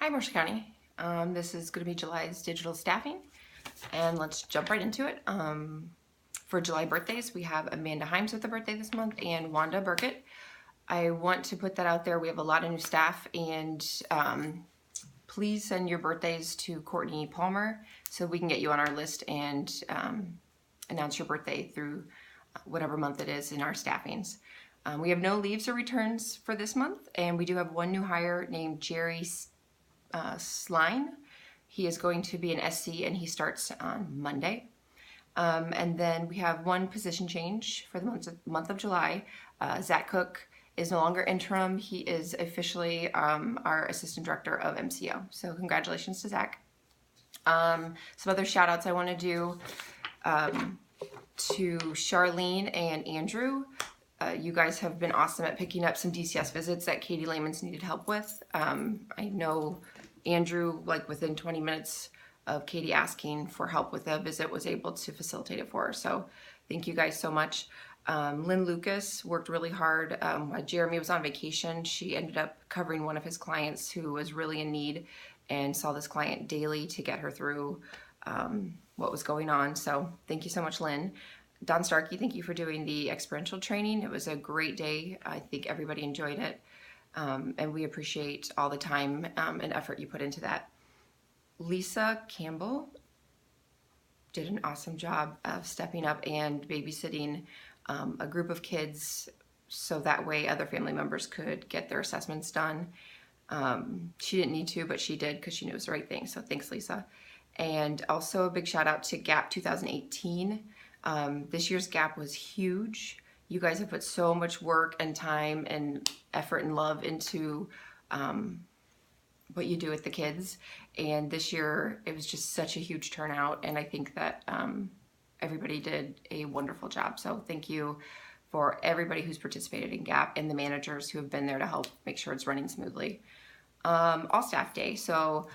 Hi, Mercer County. This is going to be July's digital staffing, and let's jump right into it. For July birthdays, we have Amanda Himes with a birthday this month and Wanda Burkett. I want to put that out there. We have a lot of new staff, and please send your birthdays to Courtney Palmer so we can get you on our list and announce your birthday through whatever month it is in our staffings. We have no leaves or returns for this month, and we do have one new hire named Jerry Sline. He is going to be an SC and he starts on Monday. And then we have one position change for the month of July. Zach Cook is no longer interim. He is officially our assistant director of MCO. So congratulations to Zach. Some other shout outs I want to do to Charlene and Andrew. You guys have been awesome at picking up some DCS visits that Katie Layman's needed help with. I know Andrew, like within 20 minutes of Katie asking for help with a visit, was able to facilitate it for her. So thank you guys so much. Lynn Lucas worked really hard. While Jeremy was on vacation, she ended up covering one of his clients who was really in need and saw this client daily to get her through what was going on. So thank you so much, Lynn. Don Starkey, thank you for doing the experiential training. It was a great day. I think everybody enjoyed it. And we appreciate all the time and effort you put into that. Lisa Campbell did an awesome job of stepping up and babysitting a group of kids so that way other family members could get their assessments done. She didn't need to, but she did because she knew it was the right thing. So thanks, Lisa. And also a big shout out to GAP 2018. This year's GAP was huge. You guys have put so much work and time and effort and love into what you do with the kids. And this year, it was just such a huge turnout. And I think that everybody did a wonderful job. So thank you for everybody who's participated in GAP and the managers who have been there to help make sure it's running smoothly. All Staff Day. So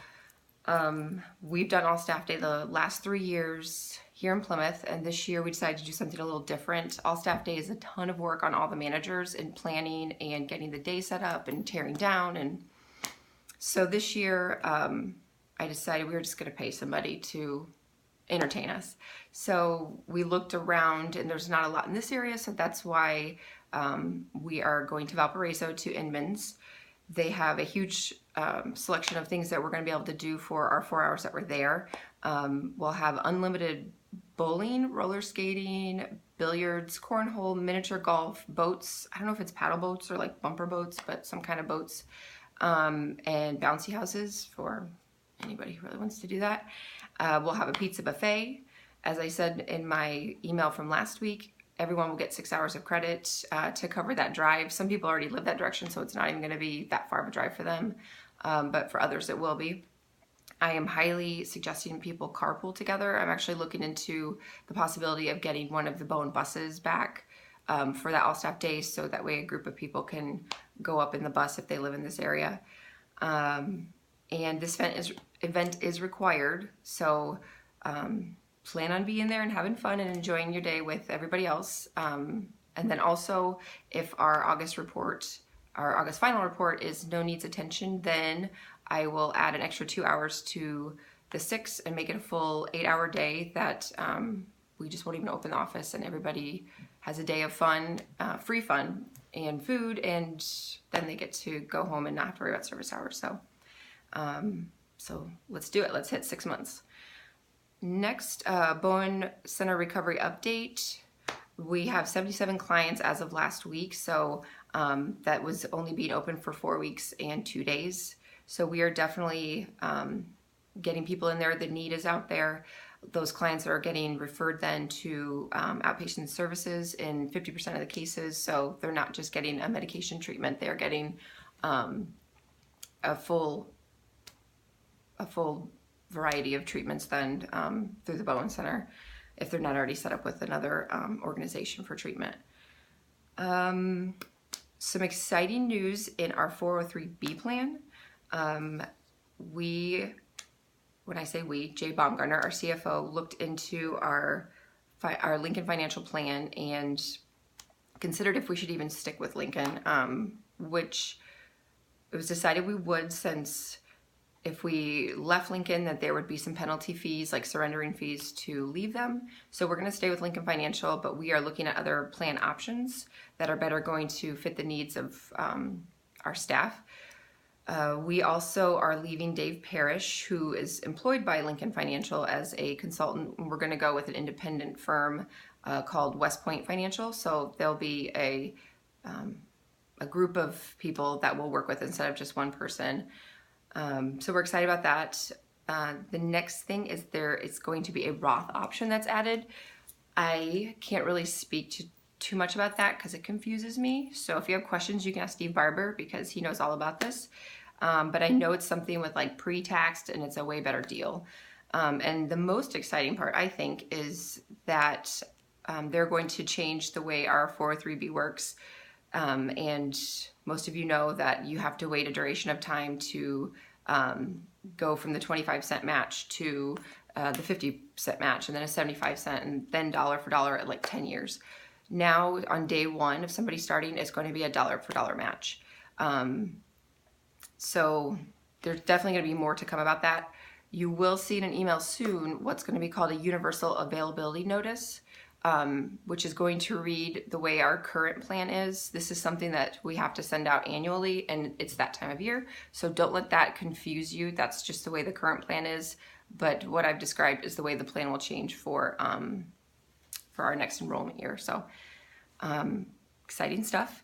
we've done All Staff Day the last 3 years here in Plymouth, and this year we decided to do something a little different. All Staff Day is a ton of work on all the managers in planning and getting the day set up and tearing down. And so this year I decided we were just going to pay somebody to entertain us. So we looked around, and there's not a lot in this area, so that's why we are going to Valparaiso to Inman's. They have a huge selection of things that we're going to be able to do for our 4 hours that we're there. We'll have unlimited bowling, roller skating, billiards, cornhole, miniature golf, boats. I don't know if it's paddle boats or like bumper boats, but some kind of boats, and bouncy houses for anybody who really wants to do that. We'll have a pizza buffet. As I said in my email from last week, everyone will get 6 hours of credit to cover that drive. Some people already live that direction, so it's not even going to be that far of a drive for them, but for others it will be. I am highly suggesting people carpool together. I'm actually looking into the possibility of getting one of the Bowen buses back for that all-staff day, so that way a group of people can go up in the bus if they live in this area. And this event is required, so plan on being there and having fun and enjoying your day with everybody else. And then also, if our August final report is no needs attention, then I will add an extra 2 hours to the 6 and make it a full 8-hour day that we just won't even open the office, and everybody has a day of fun, free fun and food, and then they get to go home and not have to worry about service hours. So let's do it. Let's hit 6 months. Next, Bowen Center Recovery Update. We have 77 clients as of last week, so that was only being open for 4 weeks and 2 days. So we are definitely getting people in there. The need is out there. Those clients are getting referred then to outpatient services in 50% of the cases, so they're not just getting a medication treatment, they're getting a full variety of treatments then through the Bowen Center, if they're not already set up with another organization for treatment. Some exciting news in our 403B plan. When I say we, Jay Baumgartner, our CFO, looked into our Lincoln financial plan and considered if we should even stick with Lincoln, which it was decided we would, since if we left Lincoln, that there would be some penalty fees, like surrendering fees, to leave them. So we're going to stay with Lincoln Financial, but we are looking at other plan options that are better going to fit the needs of our staff. We also are leaving Dave Parrish, who is employed by Lincoln Financial as a consultant. We're going to go with an independent firm called West Point Financial. So there'll be a group of people that we'll work with instead of just one person. So we're excited about that. The next thing is there is going to be a Roth option that's added. I can't really speak to too much about that because it confuses me. So if you have questions, you can ask Steve Barber because he knows all about this. But I know it's something with like pre-taxed and it's a way better deal. And the most exciting part, I think, is that they're going to change the way our 403B works. And most of you know that you have to wait a duration of time to go from the 25-cent match to the 50-cent match, and then a 75-cent, and then dollar for dollar at like 10 years. Now on day one of somebody starting, it's going to be a dollar for dollar match. So there's definitely going to be more to come about that. You will see in an email soon what's going to be called a universal availability notice, which is going to read the way our current plan is. This is something that we have to send out annually, and it's that time of year. So don't let that confuse you. That's just the way the current plan is. But what I've described is the way the plan will change for our next enrollment year. So exciting stuff.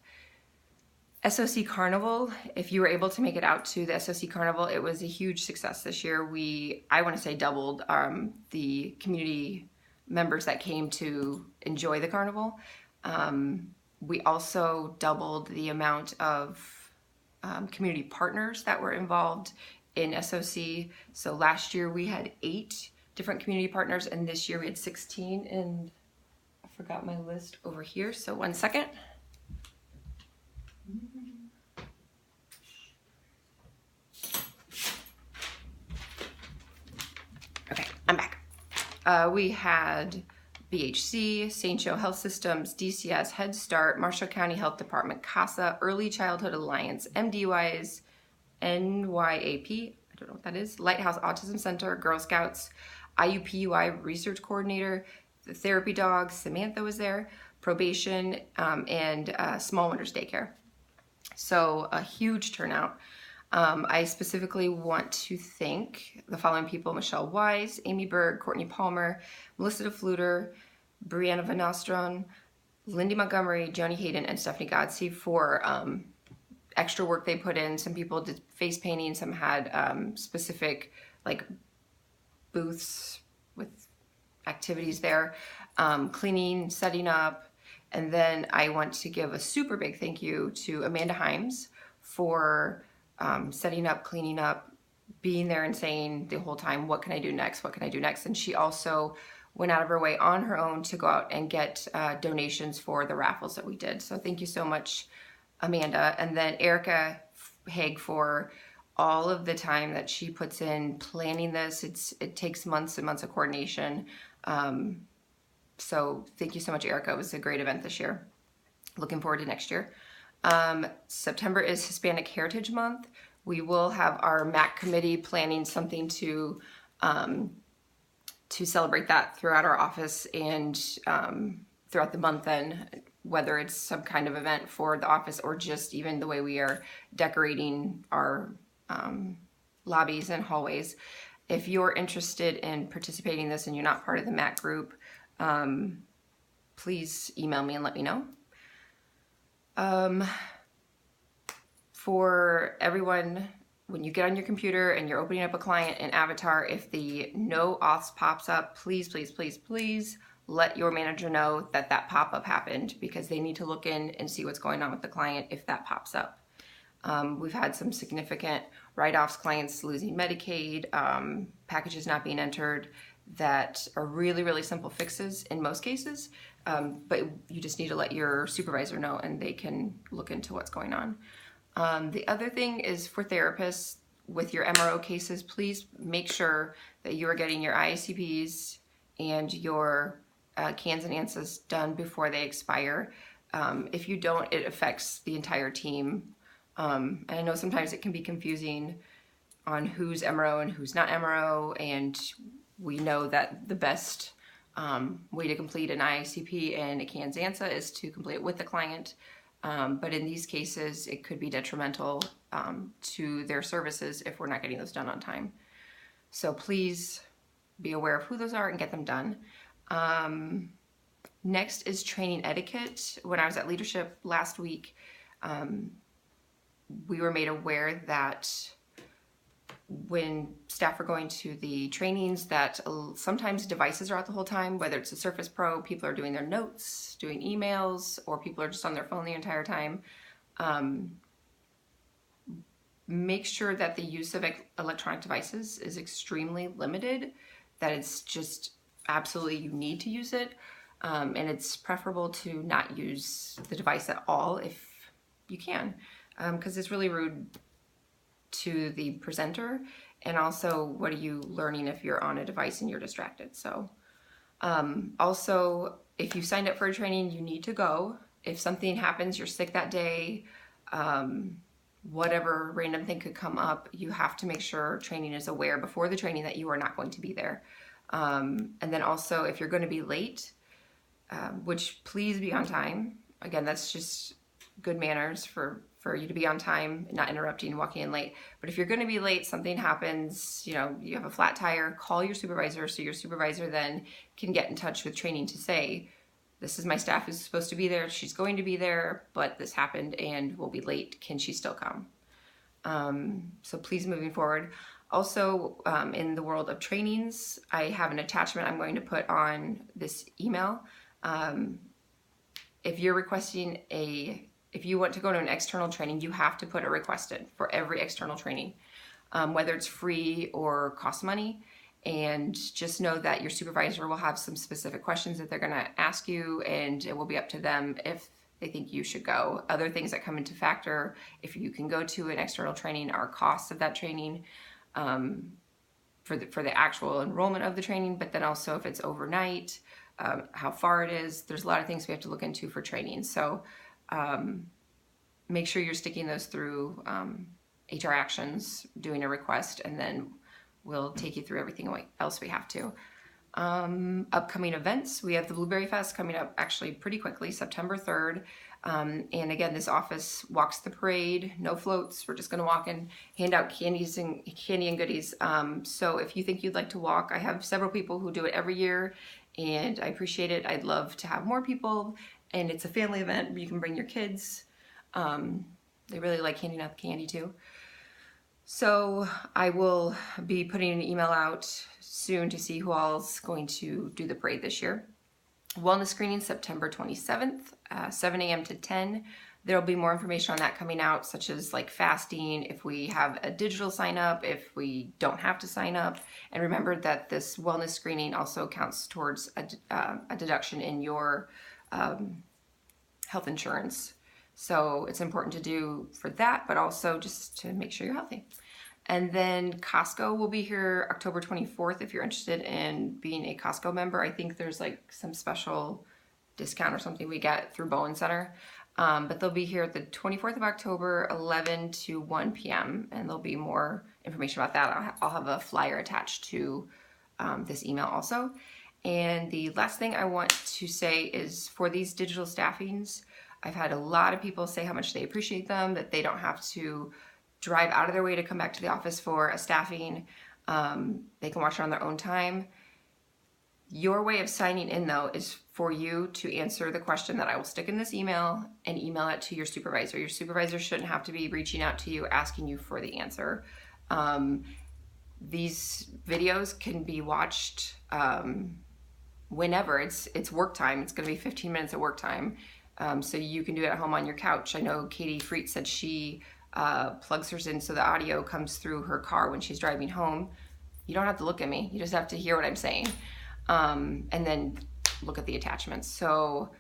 SOC Carnival, if you were able to make it out to the SOC Carnival, it was a huge success this year. I want to say doubled the community members that came to enjoy the carnival. We also doubled the amount of community partners that were involved in SOC. So last year we had 8 different community partners, and this year we had 16, and I forgot my list over here, so one second. Okay, I'm back. We had BHC, St. Joe Health Systems, DCS, Head Start, Marshall County Health Department, CASA, Early Childhood Alliance, MDYs, NYAP, I don't know what that is, Lighthouse Autism Center, Girl Scouts, IUPUI Research Coordinator, the Therapy Dog, Samantha was there, Probation, and Small Wonders Daycare. So a huge turnout. I specifically want to thank the following people: Michelle Wise, Amy Berg, Courtney Palmer, Melissa DeFluter, Brianna Van Nostron, Lindy Montgomery, Joni Hayden, and Stephanie Godsey for extra work they put in. Some people did face painting, some had specific like booths with activities there, cleaning, setting up. And then I want to give a super big thank you to Amanda Himes for setting up, cleaning up, being there and saying the whole time, what can I do next? What can I do next? And she also went out of her way on her own to go out and get donations for the raffles that we did. So thank you so much, Amanda. And then Erica Haig for all of the time that she puts in planning this. It takes months and months of coordination. So thank you so much, Erica. It was a great event this year. Looking forward to next year. September is Hispanic Heritage Month. We will have our MAC committee planning something to celebrate that throughout our office and throughout the month, then whether it's some kind of event for the office or just even the way we are decorating our lobbies and hallways. If you're interested in participating in this and you're not part of the MAC group, please email me and let me know. For everyone, when you get on your computer and you're opening up a client in Avatar, if the no auths pops up, please, please, please, please let your manager know that that pop-up happened, because they need to look in and see what's going on with the client if that pops up. We've had some significant write-offs, clients losing Medicaid, packages not being entered, that are really, really simple fixes in most cases, but you just need to let your supervisor know and they can look into what's going on. The other thing is for therapists with your MRO cases, please make sure that you are getting your IACPs and your CANs and ANSAs done before they expire. If you don't, it affects the entire team. And I know sometimes it can be confusing on who's MRO and who's not MRO, and we know that the best way to complete an IACP and a CAN-XANSA is to complete it with the client. But in these cases, it could be detrimental to their services if we're not getting those done on time. So please be aware of who those are and get them done. Next is training etiquette. When I was at leadership last week, we were made aware that when staff are going to the trainings that sometimes devices are out the whole time, whether it's a Surface Pro, people are doing their notes, doing emails, or people are just on their phone the entire time. Make sure that the use of electronic devices is extremely limited, that it's just absolutely you need to use it. And it's preferable to not use the device at all if you can, because it's really rude to the presenter, and also what are you learning if you're on a device and you're distracted. So also, if you signed up for a training, you need to go. If something happens, you're sick that day, whatever random thing could come up, you have to make sure training is aware before the training that you are not going to be there. And then also, if you're going to be late, which please be on time. Again, that's just good manners for you to be on time, not interrupting, walking in late. But if you're going to be late, something happens, you know, you have a flat tire, call your supervisor, so your supervisor then can get in touch with training to say, this is my staff who's supposed to be there, she's going to be there, but this happened and will be late, can she still come? So please, moving forward. Also, in the world of trainings, I have an attachment I'm going to put on this email. If you're requesting if you want to go to an external training, you have to put a requested for every external training, whether it's free or costs money. And just know that your supervisor will have some specific questions that they're going to ask you, and it will be up to them if they think you should go. Other things that come into factor, if you can go to an external training, are costs of that training, for the actual enrollment of the training, but then also if it's overnight, how far it is. There's a lot of things we have to look into for training. So make sure you're sticking those through HR Actions, doing a request, and then we'll take you through everything else we have to. Upcoming events, we have the Blueberry Fest coming up actually pretty quickly, September 3rd. And again, this office walks the parade, no floats. We're just going to walk and hand out candy and goodies. So if you think you'd like to walk, I have several people who do it every year, and I appreciate it. I'd love to have more people, and it's a family event where you can bring your kids. They really like handing out the candy too. So I will be putting an email out soon to see who all's going to do the parade this year. Wellness screening, September 27th, 7 a.m. to 10. There'll be more information on that coming out, such as like fasting, if we have a digital sign up, if we don't have to sign up. And remember that this wellness screening also counts towards a deduction in your health insurance. So it's important to do for that, but also just to make sure you're healthy. And then Costco will be here October 24th if you're interested in being a Costco member. I think there's like some special discount or something we get through Bowen Center. But they'll be here the 24th of October, 11 to 1 p.m. And there'll be more information about that. I'll have a flyer attached to this email also. And the last thing I want to say is for these digital staffings, I've had a lot of people say how much they appreciate them, that they don't have to drive out of their way to come back to the office for a staffing. They can watch it on their own time. Your way of signing in, though, is for you to answer the question that I will stick in this email and email it to your supervisor. Your supervisor shouldn't have to be reaching out to you, asking you for the answer. These videos can be watched whenever. It's work time. It's going to be 15 minutes of work time. So you can do it at home on your couch. I know Katie Freet said she plugs hers in so the audio comes through her car when she's driving home. You don't have to look at me. You just have to hear what I'm saying. And then look at the attachments. So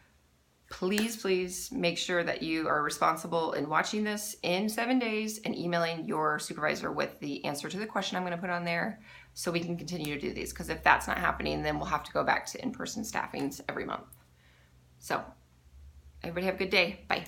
please make sure that you are responsible in watching this in 7 days and emailing your supervisor with the answer to the question I'm going to put on there so we can continue to do these. Because if that's not happening, then we'll have to go back to in-person staffings every month. So everybody have a good day. Bye.